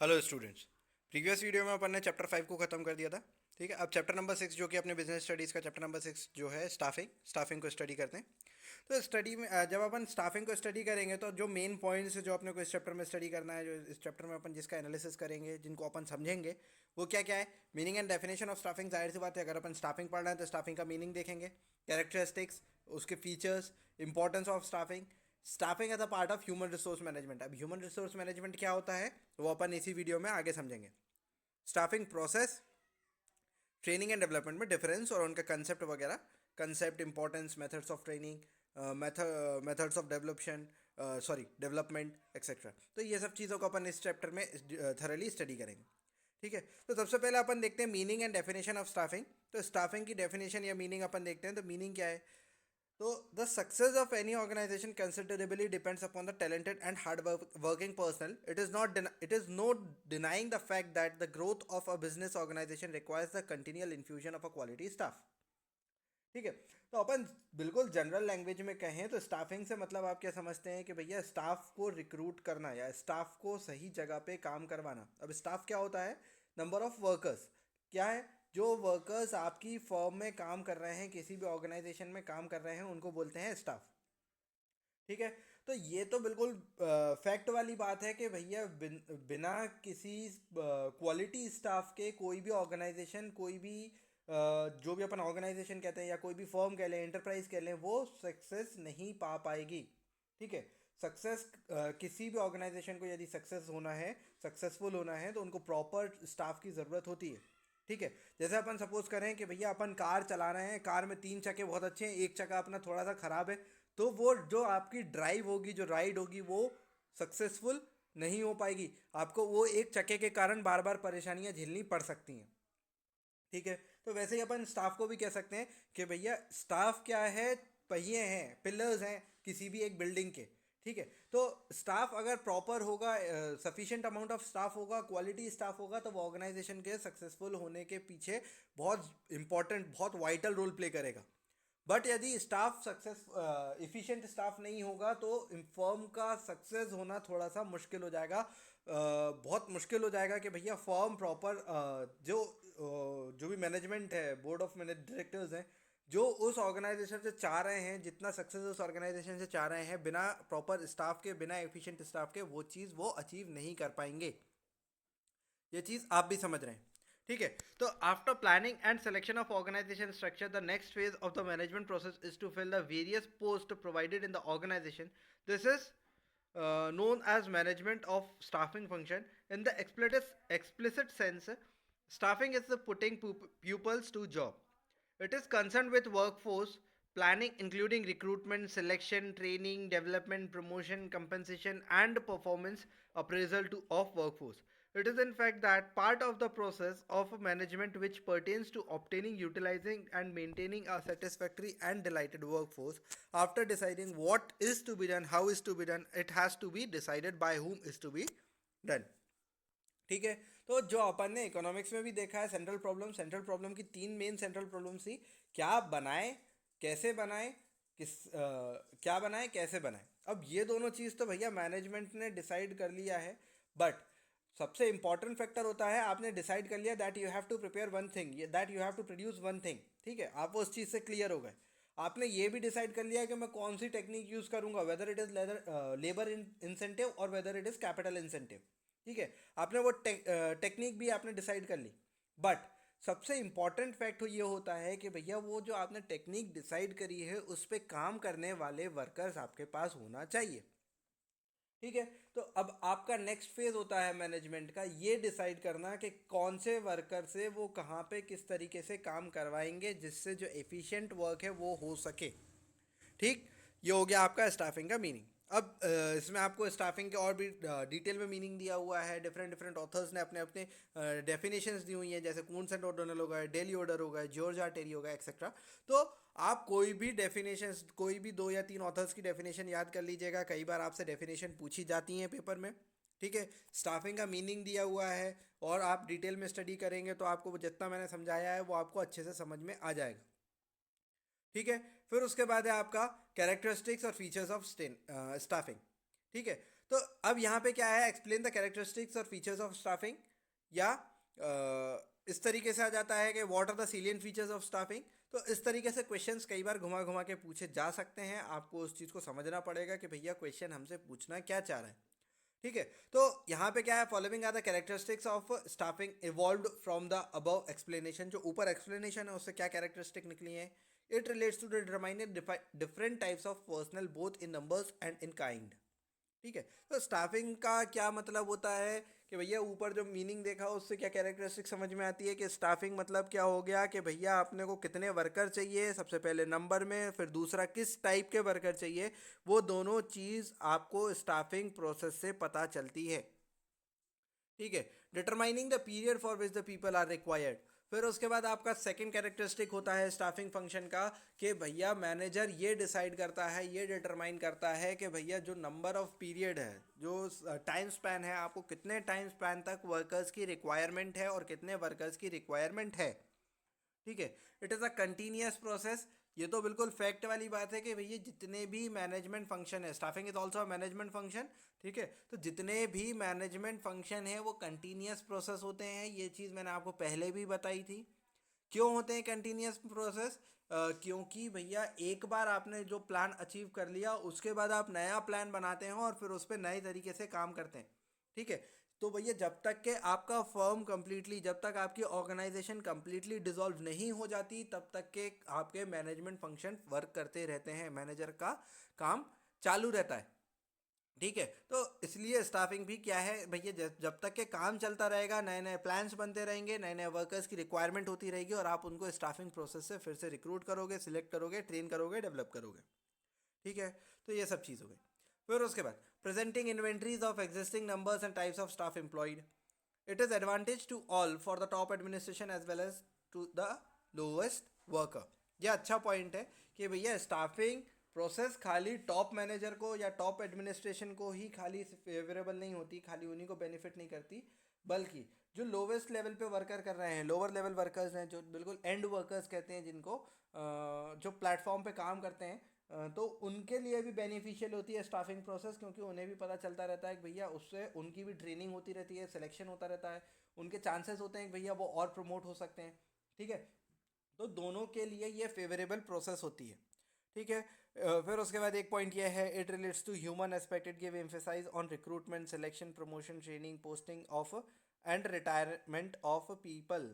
Hello students. Previous video में अपन ने chapter 5 को ख़त्म कर दिया था। ठीक है, अब चैप्टर नंबर 6 जो कि अपने बिजनेस स्टडीज़ का चैप्टर नंबर 6 जो है स्टाफिंग को स्टडी करते हैं। तो स्टडी में जब अपन स्टाफिंग को स्टडी करेंगे तो जो मेन पॉइंट्स जो अपने को इस चैप्टर में स्टडी करना है, जो इस चैप्टर में अपन जिसका एनालिसिस करेंगे, जिनको अपन समझेंगे, वो क्या क्या है। Meaning and definition of staffing, जाहिर सी बात है अगर अपन स्टाफिंग पढ़ रहे हैं तो स्टाफिंग का मीनिंग देखेंगे, कैरेक्टरिस्टिक्स, उसके features, importance of staffing, staffing as a part of human resource management. अब ह्यूमन रिसोर्स मैनेजमेंट क्या होता है वो अपन इसी वीडियो में आगे समझेंगे। Staffing process, training and development में डिफरेंस और उनका कंसेप्ट वगैरह, concept, importance, methods of training, methods of development etcetera. तो ये सब चीज़ों को अपन इस चैप्टर में थरली स्टडी करेंगे। ठीक है, तो सबसे पहले अपन देखते हैं meaning and definition of staffing. तो स्टाफिंग की डेफिनेशन या मीनिंग अपन देखते हैं। तो मीनिंग क्या है? तो the success of any organization considerably depends upon the talented and working personnel. It is not denying the fact that the growth of a business organization requires the continual infusion of a quality staff. ठीक है, तो अपन बिल्कुल general language में कहें तो staffing से मतलब आप क्या समझते हैं कि भैया स्टाफ को रिक्रूट करना या स्टाफ को सही जगह पे काम करवाना। अब स्टाफ क्या होता है? Number of workers. क्या है? जो वर्कर्स आपकी फर्म में काम कर रहे हैं, किसी भी ऑर्गेनाइजेशन में काम कर रहे हैं, उनको बोलते हैं स्टाफ। ठीक है, तो ये तो बिल्कुल फैक्ट वाली बात है कि भैया बिना किसी क्वालिटी स्टाफ के कोई भी ऑर्गेनाइजेशन, कोई भी जो भी अपन ऑर्गेनाइजेशन कहते हैं या कोई भी फर्म कह लें, एंटरप्राइज कह लें, वो सक्सेस नहीं पा पाएगी। ठीक है, सक्सेस किसी भी ऑर्गेनाइजेशन को यदि सक्सेस होना है, सक्सेसफुल होना है, तो उनको प्रॉपर स्टाफ की ज़रूरत होती है। ठीक है, जैसे अपन सपोज करें कि भैया अपन कार चला रहे हैं, कार में 3 चक्के बहुत अच्छे हैं, एक चक्का अपना थोड़ा सा ख़राब है, तो वो जो आपकी ड्राइव होगी, जो राइड होगी, वो सक्सेसफुल नहीं हो पाएगी। आपको वो एक चक्के के कारण बार बार परेशानियां झेलनी पड़ सकती हैं। ठीक है, तो वैसे ही अपन स्टाफ को भी कह सकते हैं कि भैया स्टाफ क्या है? पहिए हैं, पिलर्स हैं किसी भी एक बिल्डिंग के। ठीक है, तो स्टाफ अगर प्रॉपर होगा, सफिशिएंट अमाउंट ऑफ स्टाफ होगा, क्वालिटी स्टाफ होगा, तो वो ऑर्गेनाइजेशन के सक्सेसफुल होने के पीछे बहुत इंपॉर्टेंट, बहुत वाइटल रोल प्ले करेगा। बट यदि स्टाफ सक्सेस इफिशिएंट स्टाफ नहीं होगा तो फर्म का सक्सेस होना थोड़ा सा मुश्किल हो जाएगा। बहुत मुश्किल हो जाएगा कि भैया फर्म प्रॉपर जो भी मैनेजमेंट है, बोर्ड ऑफ डायरेक्टर्स हैं, जो उस ऑर्गेनाइजेशन से चाह रहे हैं, जितना सक्सेस उस ऑर्गेनाइजेशन से चाह रहे हैं, बिना प्रॉपर स्टाफ के, बिना एफिशिएंट स्टाफ के वो चीज़ वो अचीव नहीं कर पाएंगे। ये चीज़ आप भी समझ रहे हैं। ठीक है, तो after planning and selection of organisation structure, the next phase of the management process is to fill the various post provided in the organisation. This is known as management of staffing function. In the explicit sense, staffing is the putting pupils to job. It is concerned with workforce planning, including recruitment, selection, training, development, promotion, compensation, and performance appraisal of workforce. It is in fact that part of the process of management which pertains to obtaining, utilizing, and maintaining a satisfactory and delighted workforce. After deciding what is to be done, how is to be done, it has to be decided by whom is to be done. ठीक है, तो जो अपन ने economics में भी देखा है, central problem की 3 मेन सेंट्रल प्रॉब्लम्स थी। क्या बनाए, कैसे बनाए, क्या बनाए, कैसे बनाए। अब ये दोनों चीज़ तो भैया मैनेजमेंट ने डिसाइड कर लिया है। बट सबसे इंपॉर्टेंट फैक्टर होता है, आपने डिसाइड कर लिया that you have to prepare one thing, that you have to produce one thing. ठीक है, आप उस चीज़ से क्लियर हो गए। आपने ये भी डिसाइड कर लिया कि मैं कौन सी टेक्निक यूज़ करूंगा, whether it is labour incentive और whether it is capital incentive. ठीक है, आपने वो टेक्निक भी आपने डिसाइड कर ली। बट सबसे इंपॉर्टेंट फैक्ट ये होता है कि भैया वो जो आपने टेक्निक डिसाइड करी है उस पर काम करने वाले वर्कर्स आपके पास होना चाहिए। ठीक है, तो अब आपका नेक्स्ट फेज होता है मैनेजमेंट का, ये डिसाइड करना कि कौन से वर्कर से वो कहाँ पे किस तरीके से काम करवाएंगे जिससे जो एफिशिएंट वर्क है वो हो सके। ठीक, ये हो गया आपका स्टाफिंग का मीनिंग। अब इसमें आपको स्टाफिंग के और भी डिटेल में मीनिंग दिया हुआ है। डिफरेंट डिफरेंट ऑथर्स ने अपने अपने डेफिनेशंस दी हुई हैं, जैसे कून्स एंड ओडोनेल हो गए, डेली ओडर हो गए, जॉर्ज आर टेरी हो गया, एक्सेट्रा। तो आप कोई भी डेफिनेशंस, कोई भी 2 या 3 ऑथर्स की डेफिनेशन याद कर लीजिएगा, कई बार आपसे डेफिनेशन पूछी जाती हैं पेपर में। ठीक है, स्टाफिंग का मीनिंग दिया हुआ है और आप डिटेल में स्टडी करेंगे तो आपको जितना मैंने समझाया है वो आपको अच्छे से समझ में आ जाएगा। ठीक है, फिर उसके बाद है आपका कैरेक्टरिस्टिक्स और फीचर्स ऑफ स्टाफिंग। ठीक है, तो अब यहाँ पे क्या है, एक्सप्लेन द कैरेक्टरिस्टिक्स और फीचर्स ऑफ स्टाफिंग, या इस तरीके से आ जाता है कि what are the salient features of staffing. तो इस तरीके से क्वेश्चंस कई बार घुमा घुमा के पूछे जा सकते हैं, आपको उस चीज़ को समझना पड़ेगा कि भैया क्वेश्चन हमसे पूछना क्या चाह रहा है। ठीक है, तो यहाँ पे क्या है, following are the characteristics of staffing evolved from the above explanation. जो ऊपर एक्सप्लेनेशन है उससे क्या कैरेक्टरिस्टिक निकली है, it relates to the determined different types of personnel both in numbers and in kind. ठीक है, तो स्टाफिंग का क्या मतलब होता है कि भैया ऊपर जो मीनिंग देखा उससे क्या कैरेक्टरिस्टिक समझ में आती है कि स्टाफिंग मतलब क्या हो गया कि भैया अपने को कितने वर्कर चाहिए सबसे पहले नंबर में, फिर दूसरा किस टाइप के वर्कर चाहिए, वो दोनों चीज़ आपको स्टाफिंग प्रोसेस से पता चलती है। ठीक है, determining the period for which the people are required. फिर उसके बाद आपका सेकंड कैरेक्टरिस्टिक होता है स्टाफिंग फंक्शन का कि भैया मैनेजर ये डिसाइड करता है, ये डिटरमाइन करता है कि भैया जो नंबर ऑफ पीरियड है, जो टाइम स्पैन है, आपको कितने टाइम स्पैन तक वर्कर्स की रिक्वायरमेंट है और कितने वर्कर्स की रिक्वायरमेंट है। ठीक है, it is a continuous process. ये तो बिल्कुल फैक्ट वाली बात है कि भैया जितने भी मैनेजमेंट फंक्शन है, staffing is also management function. ठीक है, तो जितने भी मैनेजमेंट फंक्शन है वो कंटिन्यूस प्रोसेस होते हैं। ये चीज़ मैंने आपको पहले भी बताई थी। क्यों होते हैं कंटिन्यूस प्रोसेस? क्योंकि भैया एक बार आपने जो प्लान अचीव कर लिया उसके बाद आप नया प्लान बनाते हैं और फिर उस पर नए तरीके से काम करते हैं। ठीक है, तो भैया जब तक के आपका फर्म कंप्लीटली, जब तक आपकी ऑर्गेनाइजेशन कंप्लीटली डिसॉल्व नहीं हो जाती तब तक के आपके मैनेजमेंट फंक्शन वर्क करते रहते हैं, मैनेजर का काम चालू रहता है। ठीक है, तो इसलिए स्टाफिंग भी क्या है भैया, जब तक के काम चलता रहेगा, नए नए प्लान्स बनते रहेंगे, नए नए वर्कर्स की रिक्वायरमेंट होती रहेगी और आप उनको स्टाफिंग प्रोसेस से फिर से रिक्रूट करोगे, सिलेक्ट करोगे, ट्रेन करोगे, डेवलप करोगे। ठीक है, तो ये सब चीज़ हो गई। फिर उसके बाद presenting inventories of existing numbers and types of staff employed. It is advantage to all for the top administration as well as to the lowest worker. ये अच्छा पॉइंट है कि भैया स्टाफिंग प्रोसेस खाली टॉप मैनेजर को या top administration को ही खाली फेवरेबल नहीं होती, खाली उन्हीं को बेनिफिट नहीं करती, बल्कि जो लोवेस्ट लेवल पे वर्कर कर रहे हैं, लोअर लेवल वर्कर्स हैं, जो बिल्कुल एंड वर्कर्स कहते हैं जिनको, जो प्लेटफॉर्म पे काम करते हैं, तो उनके लिए भी बेनिफिशियल होती है स्टाफिंग प्रोसेस, क्योंकि उन्हें भी पता चलता रहता है कि भैया उससे उनकी भी ट्रेनिंग होती रहती है, सिलेक्शन होता रहता है, उनके चांसेस होते हैं कि भैया वो और प्रमोट हो सकते हैं। ठीक है, तो दोनों के लिए ये फेवरेबल प्रोसेस होती है। ठीक है, फिर उसके बाद एक पॉइंट ये है, it relates to human aspect, it give emphasise on recruitment, selection, promotion, training, posting of and retirement of people.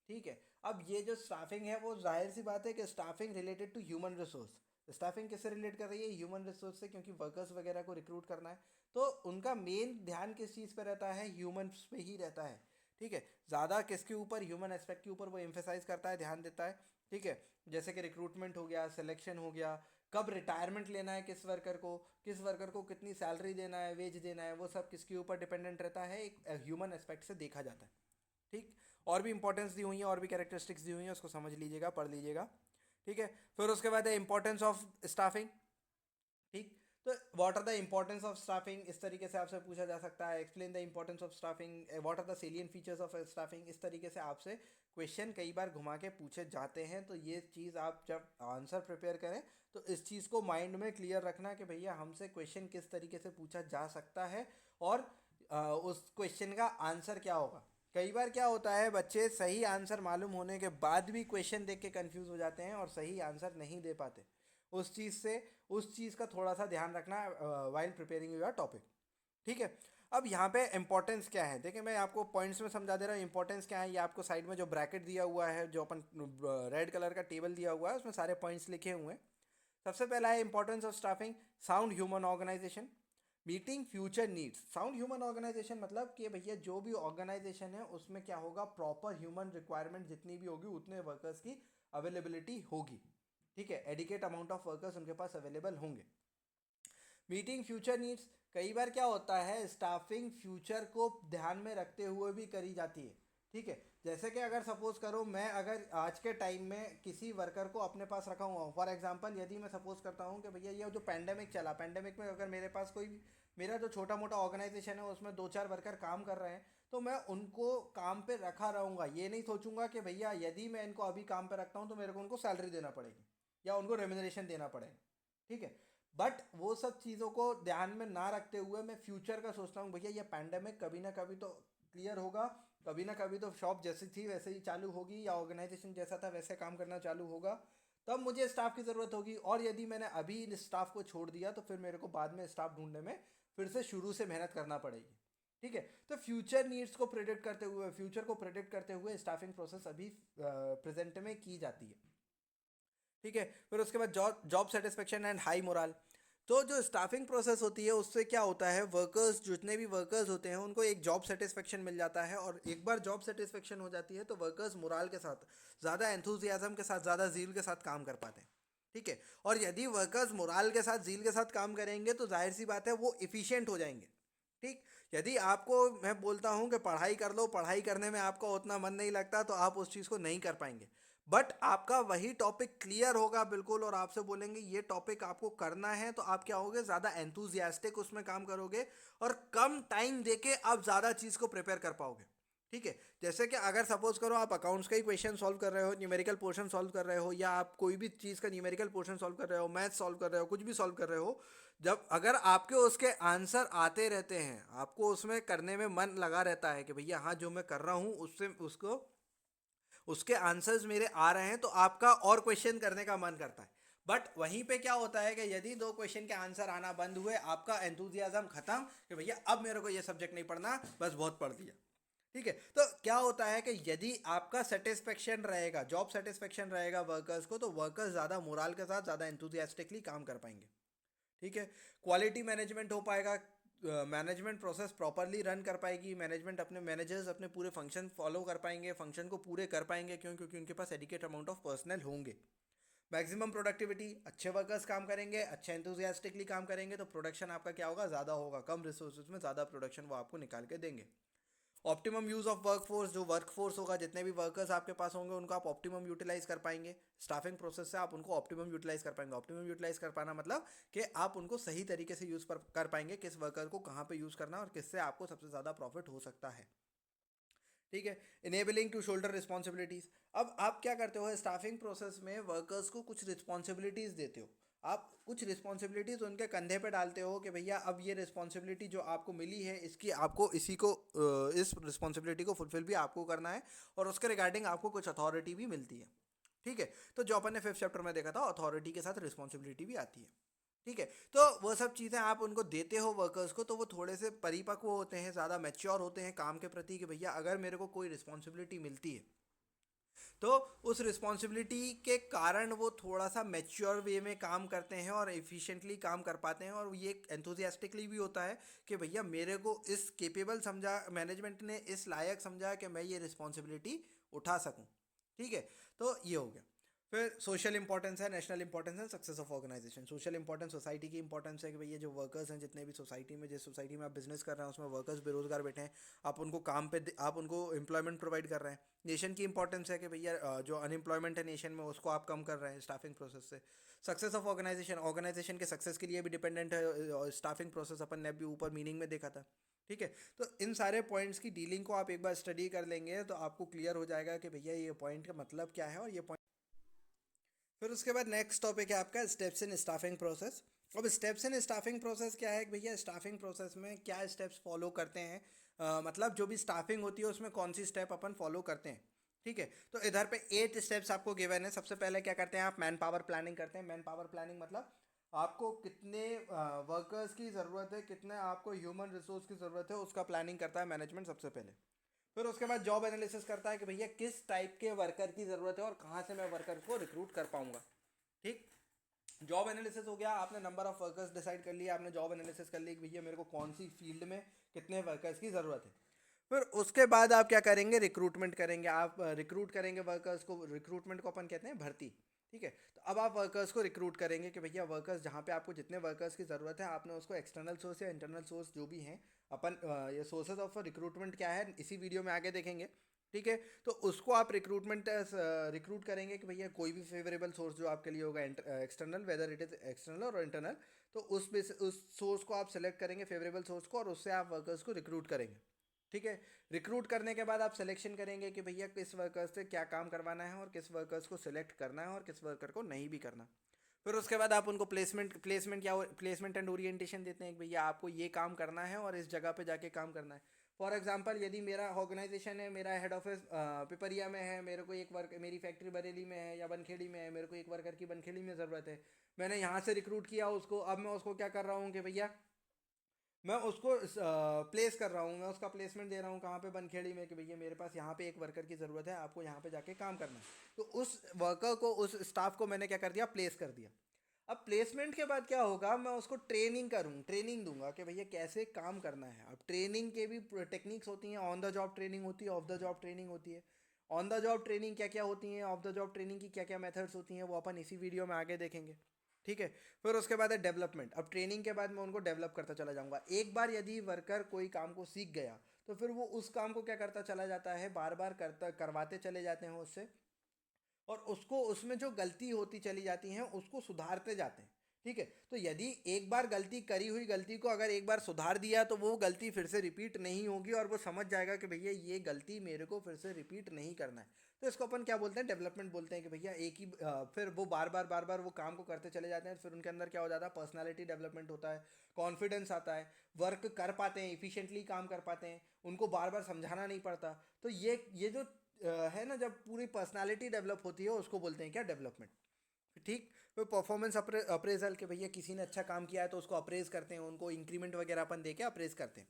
ठीक है, अब ये जो स्टाफिंग है वो जाहिर सी बात है कि staffing related to human resource. Staffing किससे रिलेट कर रही है? ह्यूमन रिसोर्स से, क्योंकि वर्कर्स वगैरह को रिक्रूट करना है, तो उनका मेन ध्यान किस चीज़ पे रहता है? ह्यूमन्स पे ही रहता है। ठीक है, ज़्यादा किसके ऊपर? ह्यूमन एस्पेक्ट के ऊपर वो एम्फेसाइज करता है, ध्यान देता है। ठीक है, जैसे कि रिक्रूटमेंट हो गया, सिलेक्शन हो गया, कब रिटायरमेंट लेना है किस वर्कर को कितनी सैलरी देना है, वेज देना है, वो सब किसके ऊपर डिपेंडेंट रहता है? एक ह्यूमन एस्पेक्ट से देखा जाता है। ठीक, और भी इंपॉर्टेंस दी हुई है, और भी कैरेक्टरिस्टिक्स दी हुई हैं, उसको समझ लीजिएगा, पढ़ लीजिएगा। ठीक है, फिर उसके बाद है इंपॉर्टेंस ऑफ स्टाफिंग। ठीक, तो what are the importance of staffing, इस तरीके से आपसे पूछा जा सकता है। Explain the importance of staffing, what are the salient features of staffing, इस तरीके से आपसे क्वेश्चन कई बार घुमा के पूछे जाते हैं। तो ये चीज़ आप जब आंसर प्रिपेयर करें तो इस चीज़ को माइंड में क्लियर रखना कि भैया हमसे क्वेश्चन किस तरीके से पूछा जा सकता है और उस क्वेश्चन का आंसर क्या होगा। कई बार क्या होता है, बच्चे सही आंसर मालूम होने के बाद भी क्वेश्चन देख के कंफ्यूज हो जाते हैं और सही आंसर नहीं दे पाते। उस चीज़ से, उस चीज़ का थोड़ा सा ध्यान रखना वाइल प्रिपेयरिंग योर टॉपिक। ठीक है, अब यहाँ पे इंपॉर्टेंस क्या है, देखिए मैं आपको पॉइंट्स में समझा दे रहा हूँ। इंपॉर्टेंस क्या है, ये आपको साइड में जो ब्रैकेट दिया हुआ है, जो अपन रेड कलर का टेबल दिया हुआ है, उसमें सारे पॉइंट्स लिखे हुए हैं। सबसे पहला है importance of staffing, sound human organisation, meeting future needs. Sound human organisation मतलब कि भैया जो भी ऑर्गेनाइजेशन है उसमें क्या होगा, प्रॉपर ह्यूमन रिक्वायरमेंट जितनी भी होगी उतने वर्कर्स की अवेलेबिलिटी होगी। ठीक है, एडिकेट अमाउंट ऑफ वर्कर्स उनके पास अवेलेबल होंगे। मीटिंग फ्यूचर नीड्स, कई बार क्या होता है स्टाफिंग फ्यूचर को ध्यान में रखते हुए भी करी जाती है। ठीक है, जैसे कि अगर सपोज करो मैं अगर आज के टाइम में किसी वर्कर को अपने पास रखा हुआ हूँ, फॉर एग्जांपल यदि मैं सपोज करता हूँ कि भैया ये जो पैंडेमिक चला, पैंडेमिक में अगर मेरे पास कोई मेरा जो छोटा मोटा ऑर्गेनाइजेशन है उसमें 2-4 वर्कर काम कर रहे हैं, तो मैं उनको काम पे रखा रहूँगा। ये नहीं सोचूंगा कि भैया यदि मैं इनको अभी काम पे रखता हूँ तो मेरे को उनको सैलरी देना पड़ेगी या उनको रेम्यूनरेशन देना पड़ेगा। ठीक है, बट वो सब चीज़ों को ध्यान में ना रखते हुए मैं फ्यूचर का सोचता हूँ भैया ये पैंडेमिक कभी ना कभी तो क्लियर होगा, कभी ना कभी तो शॉप जैसी थी वैसे ही चालू होगी या ऑर्गेनाइजेशन जैसा था वैसे काम करना चालू होगा, तब मुझे स्टाफ की ज़रूरत होगी। और यदि मैंने अभी इन स्टाफ को छोड़ दिया तो फिर मेरे को बाद में स्टाफ ढूंढने में फिर से शुरू से मेहनत करना पड़ेगी। ठीक है, तो फ्यूचर नीड्स को प्रेडिक्ट करते हुए, फ्यूचर को प्रेडिक्ट करते हुए स्टाफिंग प्रोसेस अभी प्रेजेंट में की जाती है। ठीक है, फिर उसके बाद job job satisfaction and high moral. तो जो स्टाफिंग प्रोसेस होती है उससे क्या होता है, वर्कर्स जितने भी वर्कर्स होते हैं उनको एक जॉब सेटिस्फेक्शन मिल जाता है, और एक बार जॉब सेटिस्फेक्शन हो जाती है तो वर्कर्स मोराल के साथ, ज़्यादा एंथुजियाज्म के साथ, ज़्यादा जील के साथ काम कर पाते हैं। ठीक है, और यदि वर्कर्स मोराल के साथ, जील के साथ काम करेंगे तो जाहिर सी बात है वो इफ़िशिएंट हो जाएंगे। ठीक, यदि आपको मैं बोलता हूँ कि पढ़ाई कर लो, पढ़ाई करने में आपका उतना मन नहीं लगता तो आप उस चीज़ को नहीं कर पाएंगे। बट आपका वही टॉपिक क्लियर होगा बिल्कुल, और आपसे बोलेंगे ये टॉपिक आपको करना है, तो आप क्या होगे, ज़्यादा एंथुजियास्टिक उसमें काम करोगे और कम टाइम देके आप ज़्यादा चीज़ को प्रिपेयर कर पाओगे। ठीक है, जैसे कि अगर सपोज करो आप अकाउंट्स का ही क्वेश्चन सॉल्व कर रहे हो, न्यूमेरिकल पोर्शन सॉल्व कर रहे हो, या आप कोई भी चीज़ का न्यूमेरिकल पोर्शन सॉल्व कर रहे हो, मैथ सॉल्व कर रहे हो, कुछ भी सॉल्व कर रहे हो, जब अगर आपके उसके आंसर आते रहते हैं, आपको उसमें करने में मन लगा रहता है कि भैया हाँ जो मैं कर रहा हूँ उससे उसको उसके आंसर्स मेरे आ रहे हैं, तो आपका और क्वेश्चन करने का मन करता है। बट वहीं पे क्या होता है कि यदि दो क्वेश्चन के आंसर आना बंद हुए, आपका एंथुजियाज्म खत्म कि भैया अब मेरे को ये सब्जेक्ट नहीं पढ़ना, बस बहुत पढ़ दिया। ठीक है, तो क्या होता है कि यदि आपका सेटिस्फेक्शन रहेगा, जॉब सेटिस्फेक्शन रहेगा वर्कर्स को, तो वर्कर्स ज़्यादा मोराल के साथ, ज़्यादा एंथुजियास्टिकली काम कर पाएंगे। ठीक है, क्वालिटी मैनेजमेंट हो पाएगा, मैनेजमेंट प्रोसेस प्रॉपरली रन कर पाएगी, मैनेजमेंट अपने मैनेजर्स अपने पूरे फंक्शन फॉलो कर पाएंगे, फंक्शन को पूरे कर पाएंगे, क्यों, क्योंकि उनके पास एडिकेट अमाउंट ऑफ पर्सनल होंगे। मैक्सिमम प्रोडक्टिविटी, अच्छे वर्कर्स काम करेंगे, अच्छे एंथुजियास्टिकली काम करेंगे, तो प्रोडक्शन आपका क्या होगा, ज़्यादा होगा, कम रिसोर्सेज में ज़्यादा प्रोडक्शन वो आपको निकाल के देंगे। ऑप्टिमम यूज़ ऑफ वर्कफोर्स, जो वर्कफोर्स होगा, जितने भी वर्कर्स आपके पास होंगे उनको आप ऑप्टिमम यूटिलाइज कर पाएंगे। स्टाफिंग प्रोसेस से आप उनको ऑप्टिमम यूटिलाइज कर पाएंगे। ऑप्टिमम यूटिलाइज कर पाना मतलब कि आप उनको सही तरीके से यूज़ कर पाएंगे, किस वर्कर को कहाँ पे यूज़ करना है और किससे आपको सबसे ज़्यादा प्रॉफिट हो सकता है। ठीक है, इनेबलिंग टू शोल्डर रिस्पॉन्सिबिलिटीज़। अब आप क्या करते हो, स्टाफिंग प्रोसेस में वर्कर्स को कुछ रिस्पॉन्सिबिलिटीज़ देते हो। आप कुछ रिस्पॉन्सिबिलिटीज़ उनके कंधे पे डालते हो कि भैया अब ये रिस्पॉन्सिबिलिटी जो आपको मिली है, इसकी आपको इस रिस्पॉन्सिबिलिटी को फुलफिल भी आपको करना है, और उसके रिगार्डिंग आपको कुछ अथॉरिटी भी मिलती है। ठीक है, तो जो अपन ने फिफ्थ चैप्टर में देखा था, अथॉरिटी के साथ रिस्पॉन्सिबिलिटी भी आती है। ठीक है, तो वो सब चीज़ें आप उनको देते हो वर्कर्स को, तो वो थोड़े से परिपक्व होते हैं, ज़्यादा मैच्योर होते हैं काम के प्रति, कि भैया अगर मेरे को कोई रिस्पॉन्सिबिलिटी मिलती है तो उस रिस्पॉन्सिबिलिटी के कारण वो थोड़ा सा मैच्योर वे में काम करते हैं और एफिशिएंटली काम कर पाते हैं, और ये एंथुजियास्टिकली भी होता है कि भैया मेरे को इस केपेबल समझा, मैनेजमेंट ने इस लायक समझा कि मैं ये रिस्पॉन्सिबिलिटी उठा सकूं। ठीक है, तो ये हो गया। फिर सोशल इंपॉर्टेंस है, नेशनल इंपॉर्टेंस है, success of organisation. Social importance, society की इंपॉर्टेंस है कि भैया जो वर्कर्स हैं जितने भी सोसाइटी में, जिस सोसाइटी में आप बिजनेस कर रहे हैं उसमें वर्कर्स बेरोजगार बैठे हैं, आप उनको काम पे, आप उनको एम्प्लॉयमेंट प्रोवाइड कर रहे हैं। नेशन की इंपॉर्टेंस है कि भैया जो अनएम्प्लॉयमेंट है नेशन में उसको आप कम कर रहे हैं स्टाफिंग प्रोसेस से। सक्सेस ऑफ ऑर्गेनाइजेशन, ऑर्गेनाइजेशन के सक्सेस के लिए भी डिपेंडेंट है स्टाफिंग प्रोसेस, अपन ने भी ऊपर मीनिंग में देखा था। ठीक है, तो इन सारे पॉइंट्स की डीलिंग को आप एक बार स्टडी कर लेंगे तो आपको क्लियर हो जाएगा कि भैया ये पॉइंट का मतलब क्या है और ये पॉइंट। फिर उसके बाद नेक्स्ट टॉपिक है आपका स्टेप्स इन स्टाफिंग प्रोसेस। अब स्टेप्स इन स्टाफिंग प्रोसेस क्या है कि भैया स्टाफिंग प्रोसेस में क्या स्टेप्स फॉलो करते हैं, मतलब जो भी स्टाफिंग होती है उसमें कौन सी स्टेप अपन फॉलो करते हैं। ठीक है, तो इधर पे 8 स्टेप्स आपको गिवन है। सबसे पहले क्या करते हैं, आप मैन पावर प्लानिंग करते हैं। मैन पावर प्लानिंग मतलब आपको कितने वर्कर्स की ज़रूरत है, कितने आपको ह्यूमन रिसोर्स की ज़रूरत है, उसका प्लानिंग करता है मैनेजमेंट सबसे पहले। फिर उसके बाद जॉब एनालिसिस करता है कि भैया किस टाइप के वर्कर की ज़रूरत है और कहाँ से मैं वर्कर को रिक्रूट कर पाऊंगा। ठीक, जॉब एनालिसिस हो गया, आपने नंबर ऑफ वर्कर्स डिसाइड कर लिया, आपने जॉब एनालिसिस कर ली कि भैया मेरे को कौन सी फील्ड में कितने वर्कर्स की ज़रूरत है। फिर उसके बाद आप क्या करेंगे, रिक्रूटमेंट करेंगे। आप रिक्रूट करेंगे वर्कर्स को, रिक्रूटमेंट को अपन कहते हैं भर्ती। ठीक है, तो अब आप वर्कर्स को रिक्रूट करेंगे कि भैया वर्कर्स जहाँ पे आपको जितने वर्कर्स की ज़रूरत है, आपने उसको एक्सटर्नल सोर्स या इंटरनल सोर्स जो भी हैं, अपन ये सोर्सेज ऑफ रिक्रूटमेंट क्या है इसी वीडियो में आगे देखेंगे। ठीक है, तो उसको आप रिक्रूट करेंगे कि भैया कोई भी फेवरेबल सोर्स जो आपके लिए होगा external, weather it is external और इंटरनल, तो उस सोर्स को आप सेलेक्ट करेंगे, फेवरेबल सोर्स को, और उससे आप वर्कर्स को रिक्रूट करेंगे। ठीक है, रिक्रूट करने के बाद आप सिलेक्शन करेंगे कि भैया किस वर्कर्स से क्या काम करवाना है और किस वर्कर्स को सिलेक्ट करना है और किस वर्कर को नहीं भी करना। फिर उसके बाद आप उनको प्लेसमेंट एंड ओरिएंटेशन देते हैं कि भैया आपको ये काम करना है और इस जगह पे जाके काम करना है। फॉर एग्जांपल यदि मेरा ऑर्गेनाइजेशन है, मेरा हेड ऑफिस पिपरिया में है, मेरे को एक वर्क मेरी फैक्ट्री बरेली में है या बनखेड़ी में है, मेरे को एक वर्कर की बनखेड़ी में ज़रूरत है, मैंने यहाँ से रिक्रूट किया उसको, अब मैं उसको क्या कर रहा हूँ कि भैया मैं उसको प्लेस कर रहा हूँ, मैं उसका प्लेसमेंट दे रहा हूँ कहाँ पे, बनखेड़ी में, कि भैया मेरे पास यहाँ पे एक वर्कर की ज़रूरत है, आपको यहाँ पे जाके काम करना है। तो उस वर्कर को, उस स्टाफ को मैंने क्या कर दिया, प्लेस कर दिया। अब प्लेसमेंट के बाद क्या होगा, मैं उसको ट्रेनिंग दूंगा कि भैया कैसे काम करना है। अब ट्रेनिंग के भी टेक्निक्स होती हैं, ऑन द जॉब ट्रेनिंग होती है, ऑफ द जॉब ट्रेनिंग होती है। ऑन द जॉब ट्रेनिंग क्या क्या होती हैं, ऑफ द जॉब ट्रेनिंग की क्या क्या मेथड्स होती हैं, वो अपन इसी वीडियो में आगे देखेंगे। ठीक है। फिर उसके बाद है डेवलपमेंट। अब ट्रेनिंग के बाद मैं उनको डेवलप करता चला जाऊंगा। एक बार यदि वर्कर कोई काम को सीख गया तो फिर वो उस काम को क्या करता चला जाता है, बार बार करवाते चले जाते हैं उससे, और उसको उसमें जो गलती होती चली जाती हैं उसको सुधारते जाते हैं। ठीक है। तो यदि एक बार गलती करी हुई गलती को अगर एक बार सुधार दिया तो वो गलती फिर से रिपीट नहीं होगी और वो समझ जाएगा कि भैया ये गलती मेरे को फिर से रिपीट नहीं करना है। तो इसको अपन क्या बोलते हैं, डेवलपमेंट बोलते हैं कि भैया एक ही फिर वो बार बार वो काम को करते चले जाते हैं। फिर उनके अंदर क्या हो जाता है, पर्सनालिटी डेवलपमेंट होता है, कॉन्फिडेंस आता है, वर्क कर पाते हैं, इफिशिएंटली काम कर पाते हैं, उनको बार बार समझाना नहीं पड़ता। तो ये जो है ना, जब पूरी पर्सनालिटी डेवलप होती है उसको बोलते हैं क्या, डेवलपमेंट। ठीक। तो परफॉर्मेंस अप्रेजल, के भैया किसी ने अच्छा काम किया है तो उसको अप्रेज करते हैं, उनको इंक्रीमेंट वगैरह अपन दे के अप्रेज करते हैं।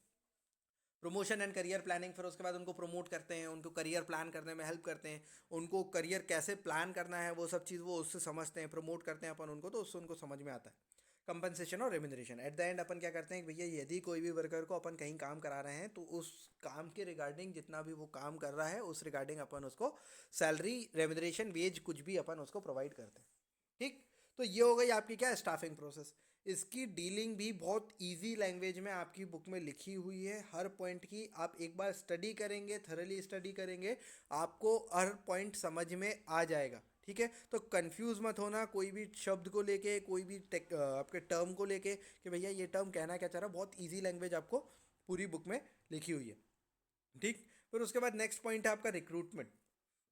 प्रमोशन एंड करियर प्लानिंग, फिर उसके बाद उनको प्रमोट करते हैं, उनको करियर प्लान करने में हेल्प करते हैं, उनको करियर कैसे प्लान करना है वो सब चीज़ वो उससे समझते हैं, प्रमोट करते हैं अपन उनको, तो उससे उनको समझ में आता है। कंपनसेशन और रेम्यूनरेशन, एट द एंड अपन क्या करते हैं कि भैया यदि कोई भी वर्कर को अपन कहीं काम करा रहे हैं तो उस काम के रिगार्डिंग जितना भी वो काम कर रहा है उस रिगार्डिंग अपन उसको सैलरी, रेम्यूनरेशन, वेज कुछ भी अपन उसको प्रोवाइड करते हैं। ठीक। तो ये हो गई आपकी क्या, स्टाफिंग प्रोसेस। इसकी डीलिंग भी बहुत इजी लैंग्वेज में आपकी बुक में लिखी हुई है, हर पॉइंट की आप एक बार स्टडी करेंगे, थरली स्टडी करेंगे, आपको हर पॉइंट समझ में आ जाएगा। ठीक है। तो कंफ्यूज मत होना कोई भी शब्द को लेके, कोई भी आपके टर्म को लेके कि भैया ये टर्म कहना क्या चाह रहा है, बहुत इजी लैंग्वेज आपको पूरी बुक में लिखी हुई है। ठीक। फिर उसके बाद नेक्स्ट पॉइंट है आपका रिक्रूटमेंट।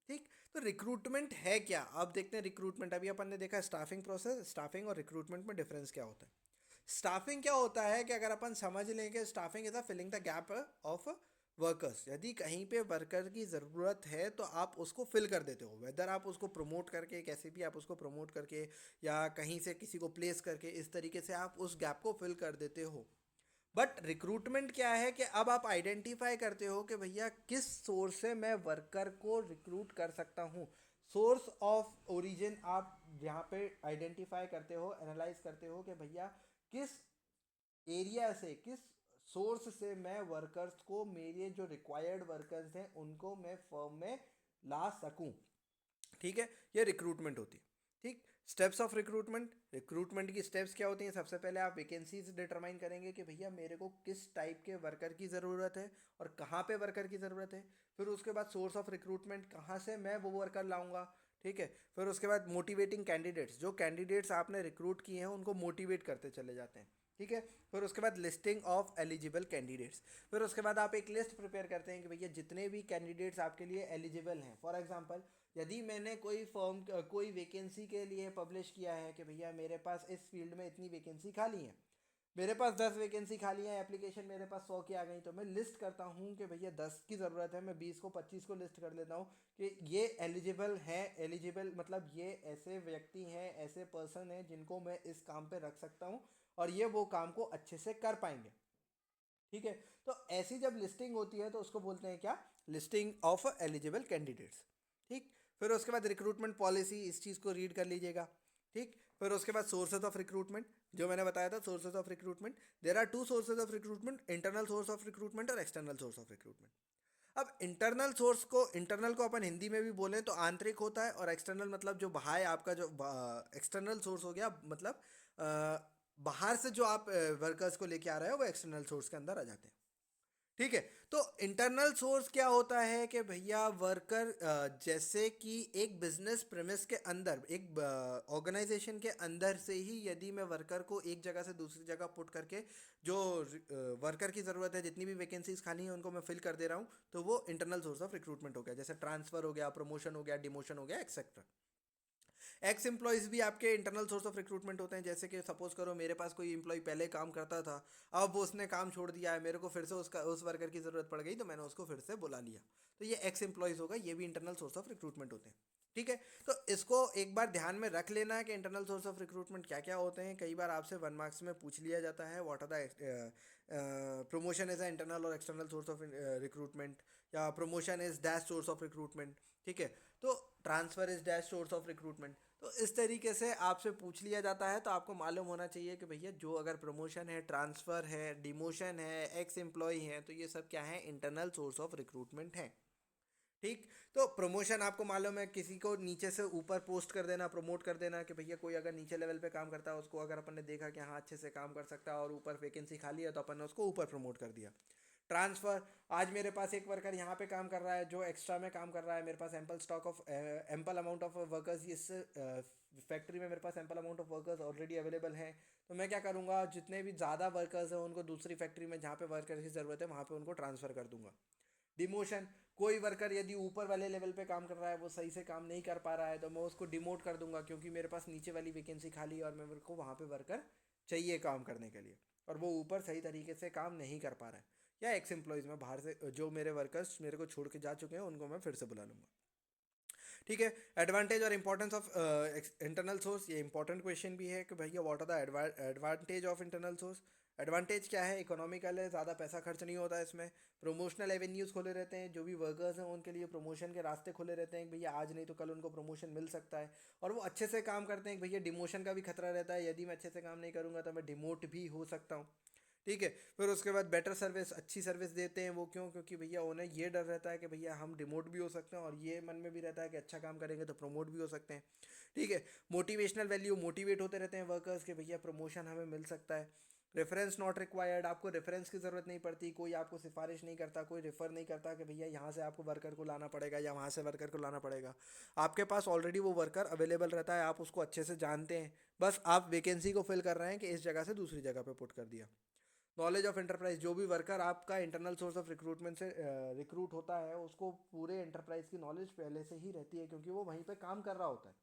ठीक। तो रिक्रूटमेंट है क्या, अब देखते हैं रिक्रूटमेंट। अभी अपन ने देखा स्टाफिंग प्रोसेस, स्टाफिंग और रिक्रूटमेंट में डिफरेंस क्या होता है। स्टाफिंग क्या होता है कि अगर अपन समझ लें कि staffing is a filling the gap of workers, यदि कहीं पे वर्कर की ज़रूरत है तो आप उसको फिल कर देते हो, वेदर आप उसको प्रमोट करके, कैसे भी आप उसको प्रमोट करके या कहीं से किसी को प्लेस करके, इस तरीके से आप उस गैप को फिल कर देते हो। बट रिक्रूटमेंट क्या है कि अब आप आइडेंटिफाई करते हो कि भैया किस सोर्स से मैं वर्कर को रिक्रूट कर सकता हूँ। सोर्स ऑफ ओरिजिन आप यहाँ पे आइडेंटिफाई करते हो, एनालाइज करते हो कि भैया किस एरिया से, किस सोर्स से मैं वर्कर्स को, मेरे जो रिक्वायर्ड वर्कर्स हैं उनको मैं फर्म में ला सकूं। ठीक है। ये रिक्रूटमेंट होती है। ठीक। स्टेप्स ऑफ रिक्रूटमेंट, रिक्रूटमेंट की स्टेप्स क्या होती हैं, सबसे पहले आप वैकेंसीज डिटरमाइन करेंगे कि भैया मेरे को किस टाइप के वर्कर की ज़रूरत है और कहाँ पे वर्कर की ज़रूरत है। फिर उसके बाद सोर्स ऑफ रिक्रूटमेंट, कहाँ से मैं वो वर्कर लाऊंगा। ठीक है। फिर उसके बाद मोटिवेटिंग कैंडिडेट्स, जो कैंडिडेट्स आपने रिक्रूट किए हैं उनको मोटिवेट करते चले जाते हैं। ठीक है। फिर उसके बाद लिस्टिंग ऑफ एलिजिबल कैंडिडेट्स, फिर उसके बाद आप एक लिस्ट प्रिपेयर करते हैं कि भैया जितने भी कैंडिडेट्स आपके लिए एलिजिबल हैं। फॉर एग्जांपल यदि मैंने कोई फॉर्म, कोई वैकेंसी के लिए पब्लिश किया है कि भैया मेरे पास इस फील्ड में इतनी वैकेंसी खाली है, मेरे पास 10 वैकेंसी खाली है, एप्लीकेशन मेरे पास 100 की आ गई, तो मैं लिस्ट करता हूँ कि भैया 10 की ज़रूरत है, मैं 20 को 25 को लिस्ट कर लेता हूँ कि ये एलिजिबल हैं। एलिजिबल मतलब ये ऐसे व्यक्ति हैं, ऐसे पर्सन हैं जिनको मैं इस काम पे रख सकता हूँ और ये वो काम को अच्छे से कर पाएंगे। ठीक है। तो ऐसी जब लिस्टिंग होती है तो उसको बोलते हैं क्या, लिस्टिंग ऑफ एलिजिबल कैंडिडेट्स। ठीक। फिर उसके बाद रिक्रूटमेंट पॉलिसी, इस चीज़ को रीड कर लीजिएगा। ठीक। फिर उसके बाद सोर्सेज ऑफ रिक्रूटमेंट, जो मैंने बताया था sources of recruitment, there are two sources of recruitment, internal source of recruitment और एक्सटर्नल सोर्स ऑफ रिक्रूटमेंट। अब इंटरनल को अपन हिंदी में भी बोलें तो आंतरिक होता है, और एक्सटर्नल मतलब जो बाहर है, आपका जो एक्सटर्नल सोर्स हो गया, मतलब बाहर से जो आप वर्कर्स को लेके आ रहे हो वो एक्सटर्नल सोर्स के अंदर आ जाते हैं। ठीक है। तो इंटरनल सोर्स क्या होता है कि भैया वर्कर, जैसे कि एक बिजनेस प्रेमिस के अंदर, एक ऑर्गेनाइजेशन के अंदर से ही यदि मैं वर्कर को एक जगह से दूसरी जगह पुट करके जो वर्कर की ज़रूरत है, जितनी भी वैकेंसीज खाली हैं उनको मैं फिल कर दे रहा हूँ, तो वो इंटरनल सोर्स ऑफ रिक्रूटमेंट हो गया। जैसे ट्रांसफ़र हो गया, प्रमोशन हो गया, डिमोशन हो गया, एक्सेट्रा। एक्स एम्प्लॉयज़ भी आपके इंटरनल सोर्स ऑफ रिक्रूटमेंट होते हैं। जैसे कि सपोज करो मेरे पास कोई एम्प्लॉय पहले काम करता था, अब वो उसने काम छोड़ दिया है, मेरे को फिर से उस वर्कर की ज़रूरत पड़ गई तो मैंने उसको फिर से बुला लिया, तो ये एक्स एम्प्लॉयज़ होगा, ये भी इंटरनल सोर्स ऑफ रिक्रूटमेंट होते हैं। ठीक है, तो इसको एक बार ध्यान में रख लेना है कि इंटरनल सोर्स ऑफ रिक्रूटमेंट क्या क्या होते हैं। कई बार आपसे 1 मार्क्स में पूछ लिया जाता है what are the promotion is a internal और एक्सटर्नल सोर्स ऑफ रिक्रूटमेंट, या promotion is dash source of recruitment. ठीक है, तो transfer is dash source of recruitment. तो इस तरीके से आपसे पूछ लिया जाता है, तो आपको मालूम होना चाहिए कि भैया जो अगर प्रमोशन है, ट्रांसफ़र है, डिमोशन है, एक्स एम्प्लॉय है, तो ये सब क्या है, इंटरनल सोर्स ऑफ रिक्रूटमेंट है। ठीक, तो प्रमोशन आपको मालूम है, किसी को नीचे से ऊपर पोस्ट कर देना, प्रमोट कर देना, कि भैया कोई अगर नीचे लेवल पे काम करता है उसको अगर अपन ने देखा कि हाँ अच्छे से काम कर सकता है और ऊपर वैकेंसी खाली है तो अपन ने उसको ऊपर प्रमोट कर दिया। ट्रांसफ़र, आज मेरे पास एक वर्कर यहाँ पे काम कर रहा है जो एक्स्ट्रा में काम कर रहा है, मेरे पास ample stock of ample amount of workers, इस फैक्ट्री में मेरे पास ample amount of workers already available हैं, तो मैं क्या करूँगा, जितने भी ज़्यादा वर्कर्स हैं उनको दूसरी फैक्ट्री में जहाँ पे वर्कर की ज़रूरत है वहाँ पे उनको ट्रांसफ़र कर दूंगा। डिमोशन, कोई वर्कर यदि ऊपर वाले लेवल पे काम कर रहा है, वो सही से काम नहीं कर पा रहा है, तो मैं उसको डिमोट कर दूंगा, क्योंकि मेरे पास नीचे वाली वैकेंसी खाली है और मेरे को वहाँ पे वर्कर चाहिए काम करने के लिए, और वो ऊपर सही तरीके से काम नहीं कर पा रहा है। या एक्स एम्प्लॉयज़ में बाहर से जो मेरे वर्कर्स मेरे को छोड़ के जा चुके हैं उनको मैं फिर से बुला लूँगा। ठीक है, एडवांटेज और इंपॉर्टेंस ऑफ इंटरनल सोर्स, ये इंपॉर्टेंट क्वेश्चन भी है कि भैया what are the advantage of internal source. Advantage क्या है, इकोनॉमिकल है, ज़्यादा पैसा खर्च नहीं होता है इसमें। प्रमोशनल एवेन्यूज़ खुले रहते हैं, जो भी वर्कर्स हैं उनके लिए प्रमोशन के रास्ते खुले रहते हैं कि भैया आज नहीं तो कल उनको प्रमोशन मिल सकता है, और वो अच्छे से काम करते हैं कि भैया डिमोशन का भी खतरा रहता है, यदि मैं अच्छे से काम नहीं करूँगा तो मैं डिमोट भी हो सकता हूँ। ठीक है, फिर उसके बाद बेटर सर्विस, अच्छी सर्विस देते हैं वो, क्यों, क्योंकि भैया उन्हें ये डर रहता है कि भैया हम डिमोट भी हो सकते हैं, और ये मन में भी रहता है कि अच्छा काम करेंगे तो प्रमोट भी हो सकते हैं। ठीक है, मोटिवेशनल वैल्यू, मोटिवेट होते रहते हैं वर्कर्स के भैया प्रमोशन हमें मिल सकता है। रेफरेंस नॉट रिक्वायर्ड, आपको रेफरेंस की ज़रूरत नहीं पड़ती, कोई आपको सिफारिश नहीं करता, कोई रेफ़र नहीं करता कि भैया यहाँ से आपको वर्कर को लाना पड़ेगा या वहाँ से वर्कर को लाना पड़ेगा। आपके पास ऑलरेडी वो वर्कर अवेलेबल रहता है, आप उसको अच्छे से जानते हैं, बस आप वैकेंसी को फिल कर रहे हैं कि इस जगह से दूसरी जगह पे पुट कर दिया। नॉलेज ऑफ एंटरप्राइज, जो भी वर्कर आपका इंटरनल सोर्स ऑफ रिक्रूटमेंट से रिक्रूट होता है उसको पूरे एंटरप्राइज की नॉलेज पहले से ही रहती है, क्योंकि वो वहीं पे काम कर रहा होता है।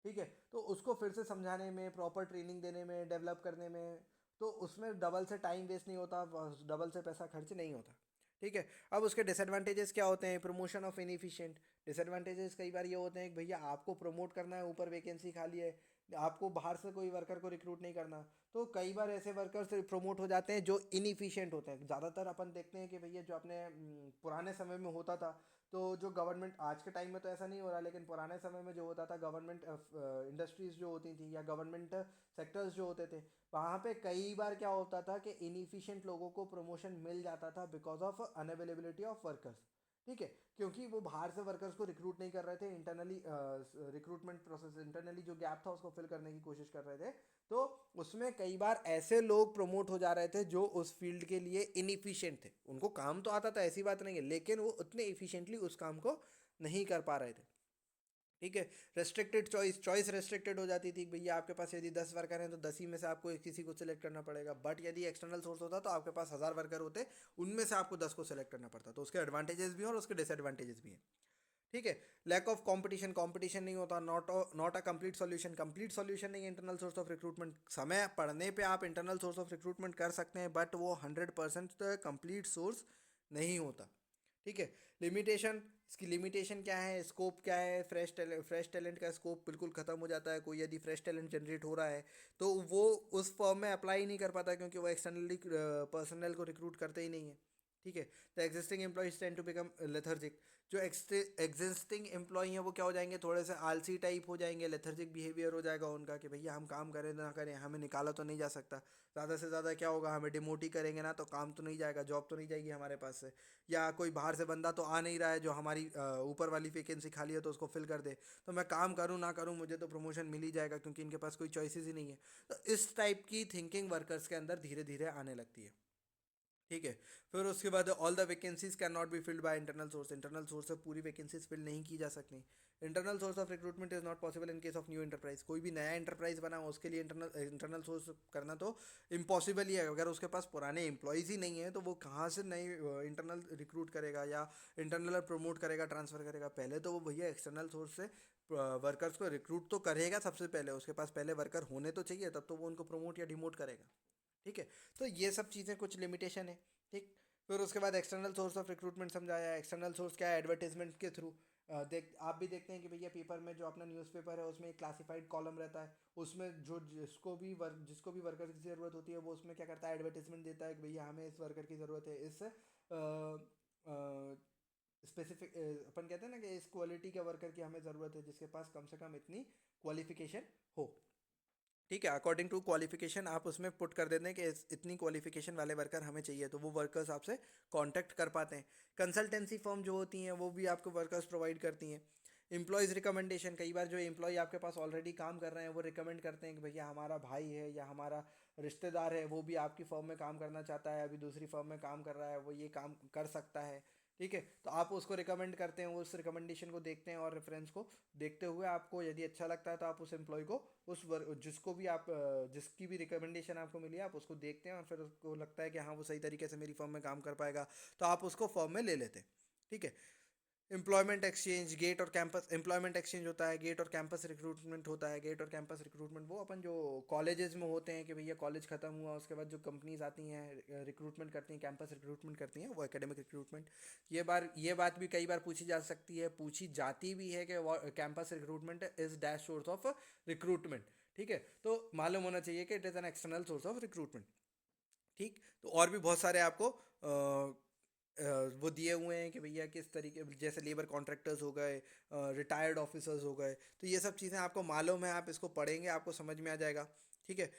ठीक है, तो उसको फिर से समझाने में, प्रॉपर ट्रेनिंग देने में, डेवलप करने में, तो उसमें डबल से टाइम वेस्ट नहीं होता, डबल से पैसा खर्च नहीं होता। ठीक है, अब उसके डिसएडवांटेजेस क्या होते हैं, प्रमोशन ऑफ इनएफिशिएंट। डिसएडवांटेजेस कई बार ये होते हैं कि भैया आपको प्रमोट करना है, ऊपर वैकेंसी खाली है, आपको बाहर से कोई वर्कर को रिक्रूट नहीं करना, तो कई बार ऐसे वर्कर्स प्रमोट हो जाते हैं जो इनएफिशिएंट होते हैं। ज़्यादातर अपन देखते हैं कि भैया जो अपने पुराने समय में होता था, तो जो गवर्नमेंट, आज के टाइम में तो ऐसा नहीं हो रहा, लेकिन पुराने समय में जो होता था, गवर्नमेंट इंडस्ट्रीज़ जो होती थी या गवर्नमेंट सेक्टर्स जो होते थे, वहाँ पे कई बार क्या होता था कि इनएफिशिएंट लोगों को प्रमोशन मिल जाता था because of unavailability of workers. ठीक है, क्योंकि वो बाहर से वर्कर्स को रिक्रूट नहीं कर रहे थे, इंटरनली रिक्रूटमेंट प्रोसेस, इंटरनली जो गैप था उसको फिल करने की कोशिश कर रहे थे, तो उसमें कई बार ऐसे लोग प्रमोट हो जा रहे थे जो उस फील्ड के लिए इनएफिशिएंट थे। उनको काम तो आता था, ऐसी बात नहीं है, लेकिन वो उतने इफिशिएंटली उस काम को नहीं कर पा रहे थे। ठीक है, रेस्ट्रिक्टेड चॉइस, चॉइस रेस्ट्रिक्टेड हो जाती थी, भैया आपके पास यदि 10 वर्कर हैं तो 10 ही में से आपको किसी को सिलेक्ट करना पड़ेगा, बट यदि एक्सटर्नल सोर्स होता तो आपके पास 1000 वर्कर होते, उनमें से आपको 10 को सिलेक्ट करना पड़ता, तो उसके एडवांटेजेस भी हैं और उसके डिसएडवांटेजेस भी हैं। ठीक है, लैक ऑफ कंपटीशन, कंपटीशन नहीं होता, not a complete solution, complete solution नहीं है इंटरनल सोर्स ऑफ रिक्रूटमेंट। समय पढ़ने पे आप इंटरनल सोर्स ऑफ रिक्रूटमेंट कर सकते हैं, बट वो 100% कंप्लीट सोर्स नहीं होता। ठीक है, लिमिटेशन, इसकी लिमिटेशन क्या है, स्कोप क्या है, फ्रेश टैलेंट का स्कोप बिल्कुल ख़त्म हो जाता है। कोई यदि फ्रेश टैलेंट जनरेट हो रहा है तो वो उस फॉर्म में अप्लाई नहीं कर पाता, क्योंकि वो एक्सटर्नली पर्सनल को रिक्रूट करते ही नहीं है। ठीक है, the existing employees tend to become lethargic, जो एग्जिस्टिंग एम्प्लॉई हैं वो क्या हो जाएंगे, थोड़े से आलसी टाइप हो जाएंगे, लेथर्जिक बिहेवियर हो जाएगा उनका कि भैया हम काम करें ना करें हमें निकाला तो नहीं जा सकता, ज़्यादा से ज़्यादा क्या होगा, हमें डिमोट ही करेंगे ना, तो काम तो नहीं जाएगा, जॉब तो नहीं जाएगी हमारे पास से, या कोई बाहर से बंदा तो आ नहीं रहा है जो हमारी ऊपर वाली वैकेंसी खाली है तो उसको फिल कर दे, तो मैं काम करूँ ना करूँ मुझे तो प्रमोशन मिल ही जाएगा, क्योंकि इनके पास कोई चॉइसेस ही नहीं है। तो इस टाइप की थिंकिंग वर्कर्स के अंदर धीरे धीरे आने लगती है। ठीक है। फिर उसके बाद all the vacancies can not be filled by internal source से पूरी वैकेंसीज फिल नहीं की जा सकती। Internal source of recruitment is not possible in case of new enterprise. कोई भी नया एंटरप्राइज बना हो उसके लिए इंटरनल सोर्स करना तो इम्पॉसिबल ही है। अगर उसके पास पुराने एम्प्लॉयज़ ही नहीं है तो वो कहाँ से नई इंटरनल रिक्रूट करेगा या इंटरनल प्रमोट करेगा, ट्रांसफ़र करेगा। पहले तो वो भैया एक्सटर्नल सोर्स से वर्कर्स को रिक्रूट तो करेगा सबसे पहले, उसके पास पहले वर्कर होने तो चाहिए, तब तो वो उनको प्रमोट या डिमोट करेगा। ठीक है। तो ये सब चीज़ें कुछ लिमिटेशन है। ठीक। फिर उसके बाद एक्सटर्नल सोर्स ऑफ रिक्रूटमेंट समझाया। एक्सटर्नल सोर्स क्या है? एडवर्टीजमेंट के थ्रू। देख आप भी देखते हैं कि भैया पेपर में जो अपना न्यूज़पेपर है उसमें एक क्लासिफाइड कॉलम रहता है, उसमें जो जिसको भी वर्कर की ज़रूरत होती है वो उसमें क्या करता है, एडवर्टीजमेंट देता है कि भैया हमें इस वर्कर की ज़रूरत है, इस स्पेसिफिक अपन कहते हैं ना कि इस क्वालिटी के वर्कर की हमें ज़रूरत है जिसके पास कम से कम इतनी क्वालिफिकेशन हो। ठीक है। अकॉर्डिंग टू क्वालिफिकेशन आप उसमें पुट कर देते हैं कि इतनी क्वालिफिकेशन वाले वर्कर हमें चाहिए, तो वो वर्कर्स आपसे कांटेक्ट कर पाते हैं। कंसल्टेंसी फर्म जो होती हैं वो भी आपको वर्कर्स प्रोवाइड करती हैं। एम्प्लॉयज़ रिकमेंडेशन, कई बार जो एम्प्लॉय आपके पास ऑलरेडी काम कर रहे हैं वो रिकमेंड करते हैं कि भैया हमारा भाई है या हमारा रिश्तेदार है वो भी आपकी फर्म में काम करना चाहता है, अभी दूसरी फर्म में काम कर रहा है, वो ये काम कर सकता है। ठीक है। तो आप उसको रिकमेंड करते हैं, वो उस रिकमेंडेशन को देखते हैं और रेफरेंस को देखते हुए आपको यदि अच्छा लगता है तो आप उस एम्प्लॉय को जिसको भी आप जिसकी भी रिकमेंडेशन आपको मिली है आप उसको देखते हैं और फिर उसको लगता है कि हाँ वो सही तरीके से मेरी फर्म में काम कर पाएगा, तो आप उसको फर्म में ले लेते हैं। ठीक है। एम्प्लॉयमेंट एक्सचेंज, गेट और कैंपस एम्प्लॉयमेंट एक्सचेंज होता है, गेट और कैंपस रिक्रूटमेंट होता है। गेट और कैंपस रिक्रूटमेंट वो अपन जो कॉलेजेस में होते हैं कि भैया कॉलेज खत्म हुआ उसके बाद जो कंपनीज आती हैं रिक्रूटमेंट करती हैं, कैंपस रिक्रूटमेंट करती हैं, वो एकेडमिक रिक्रूटमेंट। ये बात भी कई बार पूछी जा सकती है, पूछी जाती भी है कि campus recruitment is dash source of recruitment. ठीक है। तो मालूम होना चाहिए कि it is an external source of recruitment. ठीक। तो और भी बहुत सारे आपको वो दिए हुए हैं कि भैया किस तरीके, जैसे लेबर कॉन्ट्रैक्टर्स हो गए, रिटायर्ड ऑफिसर्स हो गए, तो ये सब चीज़ें आपको मालूम है, आप इसको पढ़ेंगे आपको समझ में आ जाएगा। ठीक है।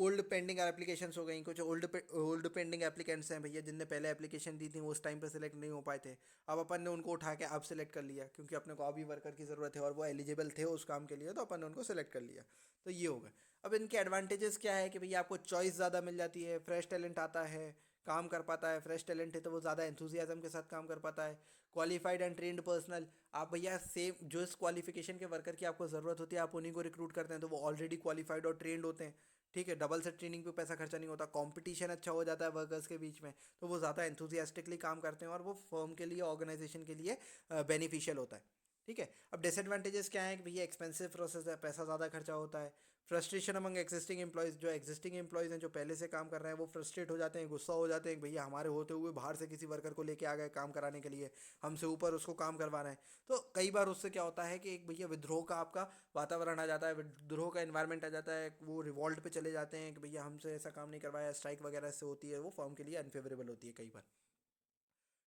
ओल्ड पेंडिंग एप्लीकेशंस हो गई, कुछ ओल्ड पेंडिंग एप्लीकेंट्स हैं भैया जिनने पहले एप्लीकेशन दी थी वो उस टाइम पे सिलेक्ट नहीं हो पाए थे, अब अपन ने उनको उठा के अब सिलेक्ट कर लिया क्योंकि अपने को अभी वर्कर की ज़रूरत है और वो एलिजिबल थे उस काम के लिए, तो अपन ने उनको सिलेक्ट कर लिया। तो ये होगा। अब इनके एडवांटेजेस क्या है कि भैया आपको चॉइस ज़्यादा मिल जाती है, फ्रेश टैलेंट आता है, काम कर पाता है, फ्रेश टैलेंट है तो वो ज़्यादा एंथुजियाज्म के साथ काम कर पाता है। क्वालिफाइड एंड ट्रेंड पर्सनल, आप भैया सेम जो इस क्वालिफिकेशन के वर्कर की आपको ज़रूरत होती है आप उन्हीं को रिक्रूट करते हैं, तो वो ऑलरेडी क्वालिफाइड और ट्रेंड होते हैं। ठीक है। डबल से ट्रेनिंग पे पैसा खर्चा नहीं होता, कंपटीशन अच्छा हो जाता है वर्कर्स के बीच में, तो वो ज़्यादा एंथुजियास्टिकली काम करते हैं और वो फर्म के लिए, ऑर्गेनाइजेशन के लिए बेनिफिशियल होता है। ठीक है। अब डिसएडवांटेजेस क्या है कि भैया एक्सपेंसिव प्रोसेस है, पैसा ज़्यादा खर्चा होता है। फ्रस्ट्रेशन अमंग एग्जिस्टिंग एम्प्लॉयज़, जो एग्जिस्टिंग एम्प्लॉयज़ हैं जो पहले से काम कर रहे हैं वो फ्रस्ट्रेट हो जाते हैं, गुस्सा हो जाते हैं कि भैया हमारे होते हुए बाहर से किसी वर्कर को लेके आ गए काम कराने के लिए, हमसे ऊपर उसको काम करवा रहे हैं। तो कई बार उससे क्या होता है कि एक भैया विद्रोह का आपका वातावरण आ जाता है, विद्रोह का इन्वायरमेंट आ जाता है, वो रिवॉल्ट पे चले जाते हैं कि भैया हमसे ऐसा काम नहीं करवाया, स्ट्राइक वगैरह से होती है, वो फॉर्म के लिए अनफेवरेबल होती है कई बार।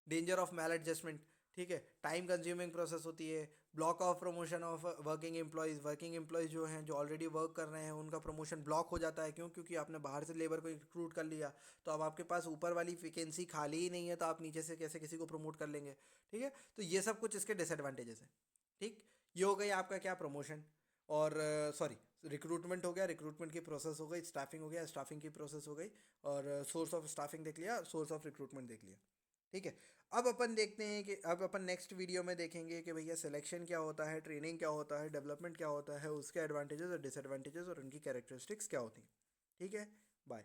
डेंजर ऑफ मैल एडजस्टमेंट, ठीक है, टाइम कंज्यूमिंग प्रोसेस होती है। Block of promotion of working employees जो हैं जो ऑलरेडी वर्क कर रहे हैं उनका प्रमोशन ब्लॉक हो जाता है, क्यों? क्योंकि आपने बाहर से लेबर को रिक्रूट कर लिया, तो अब आपके पास ऊपर वाली वैकेंसी खाली ही नहीं है, तो आप नीचे से कैसे किसी को प्रमोट कर लेंगे? ठीक है। तो ये सब कुछ इसके डिसएडवांटेजेस हैं। ठीक। ये हो गई आपका क्या, प्रमोशन और सॉरी रिक्रूटमेंट हो गया, रिक्रूटमेंट की प्रोसेस हो गई, स्टाफिंग हो गया, स्टाफिंग की प्रोसेस हो गई, और सोर्स ऑफ स्टाफिंग देख लिया, सोर्स ऑफ रिक्रूटमेंट देख लिया। ठीक है। अब अपन देखते हैं कि अब अपन नेक्स्ट वीडियो में देखेंगे कि भैया सिलेक्शन क्या होता है, ट्रेनिंग क्या होता है, डेवलपमेंट क्या होता है, उसके एडवांटेजेस और डिसएडवांटेजेस और उनकी कैरेक्टरिस्टिक्स क्या होती हैं। ठीक है। बाय।